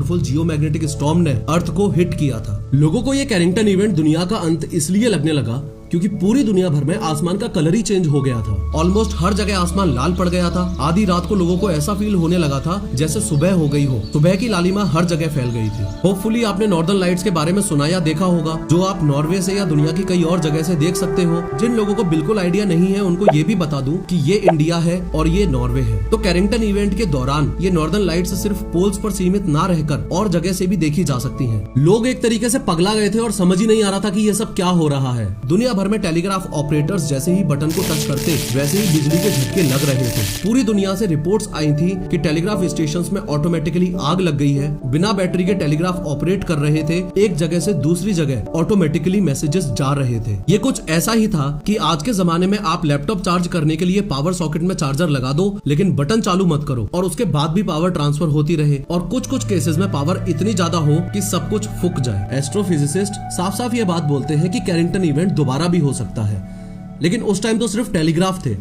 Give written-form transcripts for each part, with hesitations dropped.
Powerful geomagnetic storm ने अर्थ को hit किया था। लोगों को ये कैरिंगटन इवेंट दुनिया का अंत इसलिए लगने लगा क्योंकि पूरी दुनिया भर में आसमान का कलर ही चेंज हो गया था। ऑलमोस्ट हर जगह आसमान लाल पड़ गया था। आधी रात को लोगों को ऐसा फील होने लगा था जैसे सुबह हो गई हो। सुबह की लालिमा हर जगह फैल गई थी। होपफुली आपने नॉर्दर्न लाइट्स के बारे में सुना या देखा होगा, जो आप नॉर्वे से या दुनिया की कई और जगह से देख सकते हो। जिन लोगों को बिल्कुल आइडिया नहीं है उनको ये भी बता दूं कि ये इंडिया है और ये नॉर्वे है। तो कैरिंगटन इवेंट के दौरान ये नॉर्दर्न लाइट्स सिर्फ पोल्स पर सीमित ना रहकर और जगह से भी देखी जा सकती है। लोग एक तरीके से पगला गए थे और समझ ही नहीं आ रहा था कि ये सब क्या हो रहा है। दुनिया भर में टेलीग्राफ ऑपरेटर्स जैसे ही बटन को टच करते वैसे ही बिजली के झटके लग रहे थे। पूरी दुनिया से रिपोर्ट्स आई थी कि टेलीग्राफ स्टेशंस में ऑटोमेटिकली आग लग गई है। बिना बैटरी के टेलीग्राफ ऑपरेट कर रहे थे। एक जगह से दूसरी जगह ऑटोमेटिकली मैसेजेस जा रहे थे। ये कुछ ऐसा ही था कि आज के जमाने में आप लैपटॉप चार्ज करने के लिए पावर सॉकेट में चार्जर लगा दो, लेकिन बटन चालू मत करो और उसके बाद भी पावर ट्रांसफर होती रहे और कुछ केसेस में पावर इतनी ज्यादा हो कि सब कुछ फूक जाए। एस्ट्रोफिजिसिस्ट साफ साफ ये बात बोलते हैं कि कैरिंगटन इवेंट दोबारा भी हो सकता है, लेकिन उस टाइम तो सिर्फ टेलीग्राफ थे।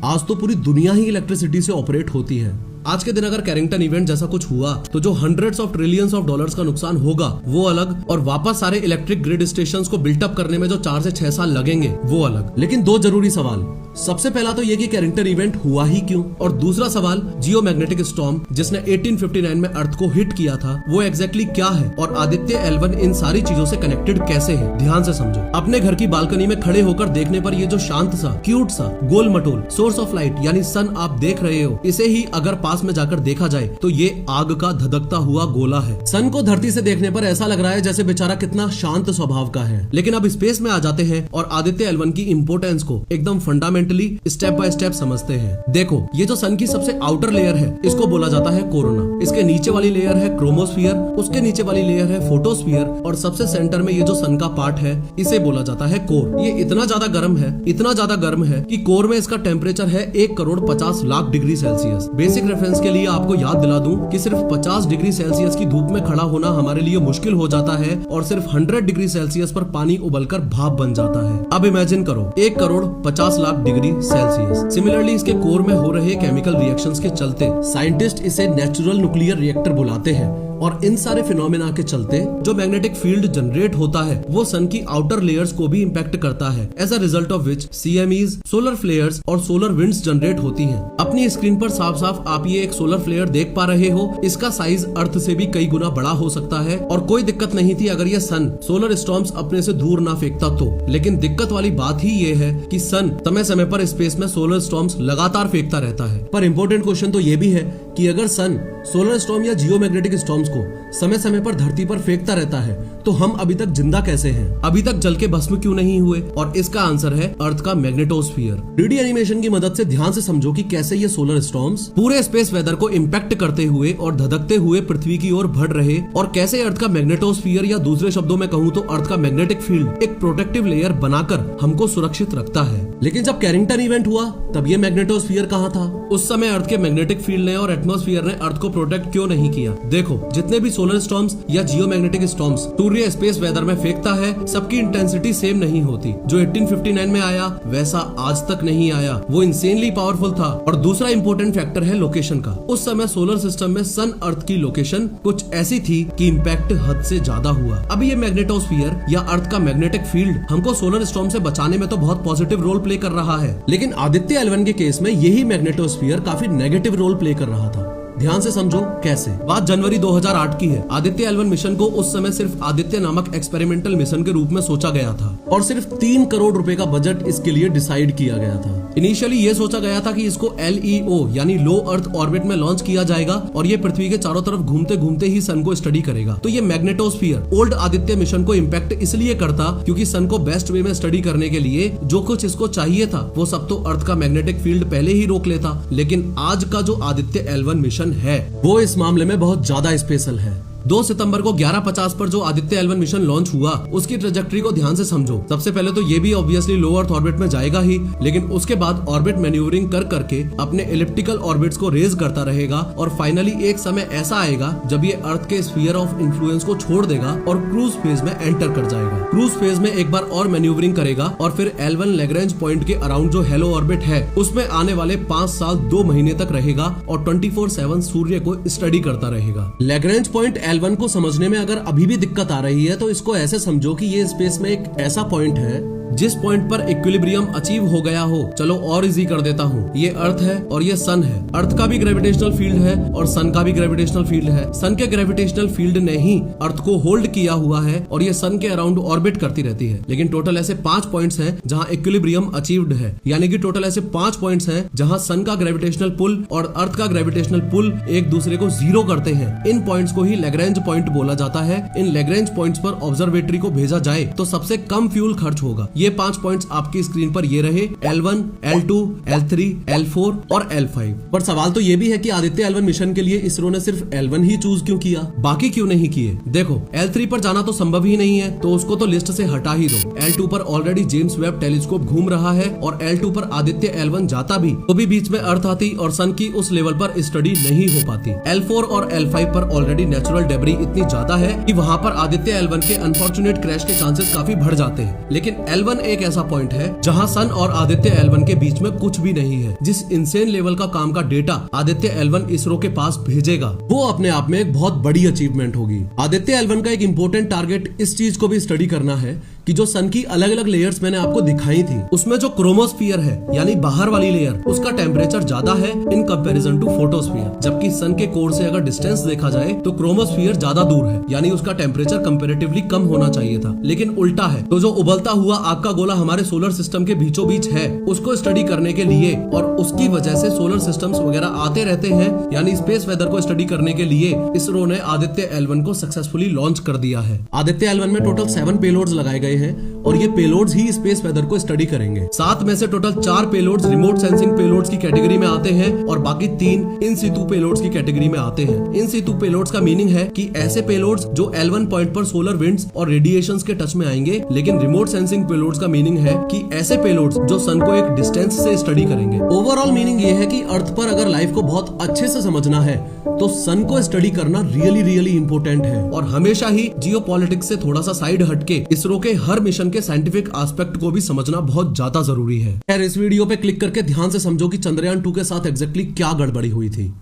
आज तो पूरी दुनिया ही इलेक्ट्रिसिटी से ऑपरेट होती है। आज के दिन अगर कैरिंगटन इवेंट जैसा कुछ हुआ तो जो hundreds of trillions of dollars का नुकसान होगा वो अलग, और वापस सारे इलेक्ट्रिक ग्रिड स्टेशंस को बिल्टअप करने में जो 4 से 6 साल लगेंगे वो अलग। लेकिन 2 जरूरी सवाल। सबसे पहला तो ये कि कैरिंगटन इवेंट हुआ ही क्यों, और दूसरा सवाल जियोमैग्नेटिक स्टॉर्म जिसने 1859 में अर्थ को हिट किया था वो एग्जैक्टली क्या है और आदित्य L1 इन सारी चीजों से कनेक्टेड कैसे है। ध्यान से समझो। अपने घर की बालकनी में खड़े होकर देखने पर ये जो शांत सा, क्यूट सा, गोल मटोल सोर्स ऑफ लाइट यानी सन आप देख रहे हो, इसे ही अगर पास में जाकर देखा जाए तो ये आग का धधकता हुआ गोला है। सन को धरती से देखने पर ऐसा लग रहा है जैसे बेचारा कितना शांत स्वभाव का है। लेकिन अब स्पेस में आ जाते हैं और आदित्य L1 की इंपोर्टेंस को एकदम फंडामेंटली स्टेप बाय स्टेप समझते हैं। देखो, ये जो सन की सबसे आउटर लेयर है इसको बोला जाता है कोरोना। इसके नीचे वाली लेयर है क्रोमोस्फियर, उसके नीचे वाली लेयर है फोटोस्फियर, और सबसे सेंटर में ये जो सन का पार्ट है इसे बोला जाता है कोर। ये इतना ज्यादा गर्म है, इतना ज्यादा गर्म है कि कोर में इसका टेम्परेचर है 1,50,00,000 डिग्री सेल्सियस। बेसिक रेफरेंस के लिए आपको याद दिला दूं कि सिर्फ 50 डिग्री सेल्सियस की धूप में खड़ा होना हमारे लिए मुश्किल हो जाता है और सिर्फ 100 डिग्री सेल्सियस पर पानी उबलकर भाप बन जाता है। अब इमेजिन करो 1,50,00,000 डिग्री सेल्सियस। सिमिलरली इसके कोर में हो रहे केमिकल रिएक्शंस के चलते साइंटिस्ट इसे नेचुरल न्यूक्लियर रिएक्टर बुलाते हैं, और इन सारे फिनोमेना के चलते जो मैग्नेटिक फील्ड जनरेट होता है वो सन की आउटर लेयर्स को भी इम्पैक्ट करता है। As a result of which CMEs, solar flares और सोलर विंड्स जनरेट होती हैं। अपनी स्क्रीन पर साफ साफ आप ये एक सोलर फ्लेयर देख पा रहे हो। इसका साइज अर्थ से भी कई गुना बड़ा हो सकता है और कोई दिक्कत नहीं थी अगर ये सन सोलर स्टॉर्म्स अपने से दूर ना फेंकता तो। लेकिन दिक्कत वाली बात ही ये है कि सन समय समय पर स्पेस में सोलर स्टॉर्म्स लगातार फेंकता रहता है। पर इम्पोर्टेंट क्वेश्चन तो ये भी है कि अगर सन सोलर स्टॉर्म या जियोमैग्नेटिक स्टॉर्म्स को समय समय पर धरती पर फेंकता रहता है तो हम अभी तक जिंदा कैसे हैं? अभी तक जल के भस्म क्यों नहीं हुए? और इसका आंसर है अर्थ का मैग्नेटोस्फीयर। 3D एनिमेशन की मदद से ध्यान से समझो कि कैसे ये सोलर स्टॉर्म्स पूरे स्पेस वेदर को इम्पैक्ट करते हुए और धधकते हुए पृथ्वी की ओर बढ़ रहे, और कैसे अर्थ का मैग्नेटोस्फीयर या दूसरे शब्दों में कहूँ तो अर्थ का मैग्नेटिक फील्ड एक प्रोटेक्टिव लेयर बनाकर हमको सुरक्षित रखता है। लेकिन जब कैरिंगटन इवेंट हुआ तब ये मैग्नेटोस्फीयर कहाँ था? उस समय अर्थ के मैग्नेटिक फील्ड ने और एटमॉस्फेयर ने अर्थ को प्रोटेक्ट क्यों नहीं किया? देखो, जितने भी सोलर स्टॉर्म्स या जियोमैग्नेटिक स्टॉर्म्स सूर्य स्पेस वेदर में फेंकता है सबकी इंटेंसिटी सेम नहीं होती। जो 1859 में आया वैसा आज तक नहीं आया। वो इंसेनली पावरफुल था। और दूसरा इंपॉर्टेंट फैक्टर है लोकेशन का। उस समय सोलर सिस्टम में सन अर्थ की लोकेशन कुछ ऐसी थी कि इम्पैक्ट हद से ज्यादा हुआ। अब ये मैग्नेटोस्फीयर या अर्थ का मैग्नेटिक फील्ड हमको सोलर स्टॉर्म से बचाने में तो बहुत पॉजिटिव रोल प्ले कर रहा है, लेकिन आदित्य L1 के केस में यही मैग्नेटोस्फीयर काफी नेगेटिव रोल प्ले कर रहा था। ध्यान से समझो कैसे। बात जनवरी 2008 की है। आदित्य L1 मिशन को उस समय सिर्फ आदित्य नामक एक्सपेरिमेंटल मिशन के रूप में सोचा गया था और सिर्फ 3 करोड़ रुपए का बजट इसके लिए डिसाइड किया गया था। इनिशियली ये सोचा गया था कि इसको LEO यानी लो अर्थ ऑर्बिट में लॉन्च किया जाएगा और ये पृथ्वी के चारों तरफ घूमते घूमते ही सन को स्टडी करेगा। तो ये मैग्नेटोस्फीयर ओल्ड आदित्य मिशन को इम्पैक्ट इसलिए करता क्योंकि सन को बेस्ट वे में स्टडी करने के लिए जो कुछ इसको चाहिए था वो सब तो अर्थ का मैग्नेटिक फील्ड पहले ही रोक लेता। लेकिन आज का जो आदित्य L1 मिशन है वो इस मामले में बहुत ज्यादा स्पेशल है। 2 सितंबर को 11:50 पर जो आदित्य L1 मिशन लॉन्च हुआ उसकी ट्रेजेक्टरी को ध्यान से समझो। सबसे पहले तो ये भी ऑब्वियसली लो अर्थ ऑर्बिट में जाएगा ही, लेकिन उसके बाद ऑर्बिट मैन्यूवरिंग कर करके अपने एलिप्टिकल ऑर्बिट्स को रेज करता रहेगा और फाइनली एक समय ऐसा आएगा जब ये अर्थ के स्फीयर ऑफ इन्फ्लुएंस को छोड़ देगा और क्रूज फेज में एंटर कर जाएगा। क्रूज फेज में एक बार और मैन्यूवरिंग करेगा और फिर L1 लैग्रेंज पॉइंट के अराउंड जो हेलो ऑर्बिट है उसमें आने वाले 5 साल 2 महीने तक रहेगा और 24/7 सूर्य को स्टडी करता रहेगा। लैग्रेंज पॉइंट L1 को समझने में अगर अभी भी दिक्कत आ रही है तो इसको ऐसे समझो कि ये स्पेस में एक ऐसा पॉइंट है जिस पॉइंट पर इक्विलिब्रियम अचीव हो गया हो। चलो और इजी कर देता हूँ, ये अर्थ है और ये सन है। अर्थ का भी ग्रेविटेशनल फील्ड है और सन का भी ग्रेविटेशनल फील्ड है। सन के ग्रेविटेशनल फील्ड ने ही अर्थ को होल्ड किया हुआ है और ये सन के अराउंड ऑर्बिट करती रहती है। लेकिन टोटल ऐसे 5 पॉइंट्स हैं जहाँ इक्विलिब्रियम अचीव्ड है, यानी कि टोटल ऐसे 5 पॉइंट्स हैं जहाँ सन का ग्रेविटेशनल पुल और अर्थ का ग्रेविटेशनल पुल एक दूसरे को जीरो करते हैं। इन पॉइंट्स को ही लैग्रेंज पॉइंट बोला जाता है। इन लैग्रेंज पॉइंट्स पर ऑब्जर्वेटरी को भेजा जाए तो सबसे कम फ्यूल खर्च होगा। ये 5 पॉइंट्स आपकी स्क्रीन पर ये रहे, L1, L2, L3, L4 और L5। पर सवाल तो ये भी है कि आदित्य L1 मिशन के लिए इसरो ने सिर्फ L1 ही चूज क्यों किया, बाकी क्यों नहीं किए। देखो, L3 पर जाना तो संभव ही नहीं है, तो उसको तो लिस्ट से हटा ही दो। L2 पर ऑलरेडी जेम्स वेब टेलीस्कोप घूम रहा है और L2 पर आदित्य L1 जाता भी तो भी बीच में अर्थ आती और सन की उस लेवल पर स्टडी नहीं हो पाती। L4 और L5 पर ऑलरेडी नेचुरल डेब्री इतनी ज्यादा है कि वहां पर आदित्य L1 के अनफॉर्चुनेट क्रैश के चांसेस काफी बढ़ जाते हैं। लेकिन L1 एक ऐसा पॉइंट है जहां सन और आदित्य L1 के बीच में कुछ भी नहीं है। जिस इंसेन लेवल का काम का डेटा आदित्य L1 इसरो के पास भेजेगा वो अपने आप में एक बहुत बड़ी अचीवमेंट होगी। आदित्य L1 का एक इंपॉर्टेंट टारगेट इस चीज को भी स्टडी करना है कि जो सन की अलग अलग लेयर्स मैंने आपको दिखाई थी उसमें जो क्रोमोस्फियर है यानी बाहर वाली लेयर, उसका टेम्परेचर ज्यादा है इन कंपैरिजन टू फोटोस्फियर। जबकि सन के कोर से अगर डिस्टेंस देखा जाए तो क्रोमोस्फियर ज्यादा दूर है, यानी उसका टेम्परेचर कंपैरेटिवली कम होना चाहिए था। लेकिन उल्टा है, तो जो उबलता हुआ आग का गोला हमारे सोलर सिस्टम के बीचों बीच है उसको स्टडी करने के लिए और उसकी वजह से सोलर सिस्टम्स वगैरह आते रहते हैं, यानी स्पेस वेदर को स्टडी करने के लिए इसरो ने आदित्य L1 को सक्सेसफुली लॉन्च कर दिया है। आदित्य L1 में टोटल 7 पेलोड्स लगाए गए हैं और ये पेलोड्स ही स्पेस वेदर को स्टडी करेंगे। 7 में से total 4 payloads remote sensing payloads की कैटेगरी में आते हैं और बाकी 3 इन सितु पेलोड्स की कैटेगरी में आते हैं। इन सितु पेलोड्स का मीनिंग है कि ऐसे पेलोड्स जो L1 पॉइंट पर सोलर विंड्स और रेडिएशंस के टच में आएंगे। लेकिन रिमोट सेंसिंग पेलोड्स का मीनिंग है कि ऐसे पेलोड्स जो सन को एक डिस्टेंस से स्टडी करेंगे। ओवरऑल मीनिंग ये है कि अर्थ पर अगर लाइफ को बहुत अच्छे से समझना है तो सन को स्टडी करना रियली इंपॉर्टेंट है और हमेशा ही जियोपॉलिटिक्स से थोड़ा सा साइड हटके इसरो के हर मिशन के साइंटिफिक एस्पेक्ट को भी समझना बहुत ज्यादा जरूरी है। खैर, इस वीडियो पे क्लिक करके ध्यान से समझो कि चंद्रयान 2 के साथ एग्जैक्टली क्या गड़बड़ी हुई थी।